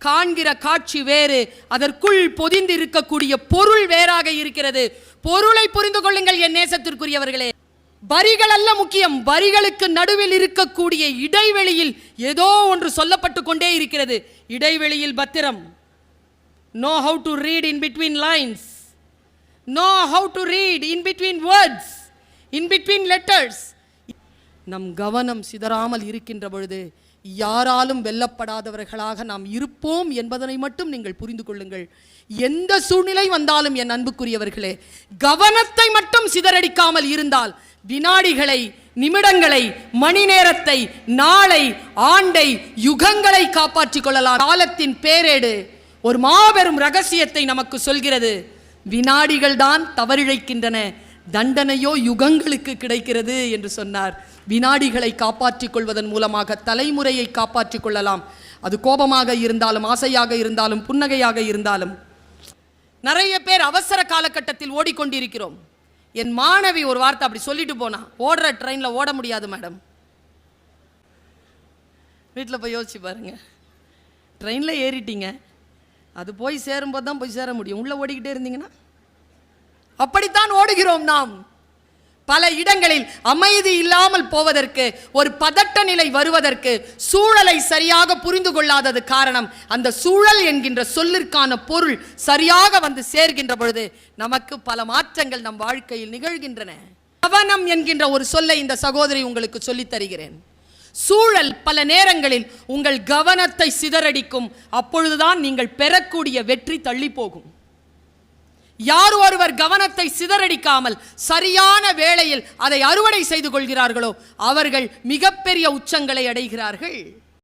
காண்கிற காட்சி வேறு, அதற்குள் பொதிந்து இருக்கக்கூடிய பொருள் வேறாக இருக்கிறது. பொருளை புரிந்து கொள்ளுங்கள் என் நேசத்திற்குரியவர்களே. வரிகள் அல்ல முக்கியம், வரிகளுக்கு நடுவில் இருக்கக்கூடிய இடைவெளியில் ஏதோ ஒன்று சொல்லப்பட்டு கொண்டே இருக்கிறது. இடைவெளியில் பத்திரம். Know how to read in between lines. Know how to read in between words, in between letters. நம் கவனம் சிதறாமல் இருக்கின்ற பொழுது யாராலும் வெல்லப்படாதவர்களாக நாம் இருப்போம் என்பதனை மட்டும் நீங்கள் புரிந்து கொள்ளுங்கள். எந்த சூழ்நிலை வந்தாலும் என் அன்புக்குரியவர்களே, கவனத்தை மட்டும் சிதறடிக்காமல் இருந்தால் வினாடிகளை, நிமிடங்களை, மணி நேரத்தை, நாளை, ஆண்டை, யுகங்களை காப்பாற்றிக் கொள்ளலாம். காலத்தின் பேரேடு ஒரு மாபெரும் ரகசியத்தை நமக்கு சொல்கிறது. வினாடிகள் தான் தவறிழைக்கின்றன, தண்டனையோ யுகங்களுக்கு கிடைக்கிறது என்று சொன்னார். வினாடிகளை காப்பாற்றிக் கொள்வதன் மூலமாக தலைமுறையை காப்பாற்றிக் கொள்ளலாம். அது கோபமாக இருந்தாலும், ஆசையாக இருந்தாலும், புன்னகையாக இருந்தாலும். நிறைய பேர் அவசர காலகட்டத்தில் ஓடிக்கொண்டிருக்கிறோம். என் மாணவி ஒரு வார்த்தை அப்படி சொல்லிட்டு போனா, ஓடுற ட்ரெயினில் ஓட முடியாது மேடம். வீட்டில் போய் யோசிச்சு பாருங்க. ட்ரெயினில் ஏறிட்டீங்க, அது போய் சேரும்போது தான் போய் சேர முடியும். உள்ளே ஓடிக்கிட்டே இருந்தீங்கன்னா அப்படித்தான் ஓடுகிறோம் நாம். பல இடங்களில் அமைதி இல்லாமல் போவதற்கு, ஒரு பதட்ட நிலை வருவதற்கு சூழலை சரியாக புரிந்து கொள்ளாதது காரணம். அந்த சூழல் என்கின்ற சொல்லிற்கான பொருள் சரியாக வந்து சேர்கின்ற பொழுது நமக்கு பல மாற்றங்கள் நம் வாழ்க்கையில் நிகழ்கின்றன. கவனம் என்கின்ற ஒரு சொல்லை இந்த சகோதரி உங்களுக்கு சொல்லித் தருகிறேன். சூழல் பல நேரங்களில் உங்கள் கவனத்தை சிதறடிக்கும். அப்பொழுதுதான் நீங்கள் பெறக்கூடிய வெற்றி தள்ளி போகும். யார் ஒருவர் கவனத்தை சிதறடிக்காமல் சரியான வேளையில் அதை அறுவடை செய்து கொள்கிறார்களோ அவர்கள் மிகப்பெரிய உச்சங்களை அடைகிறார்கள்.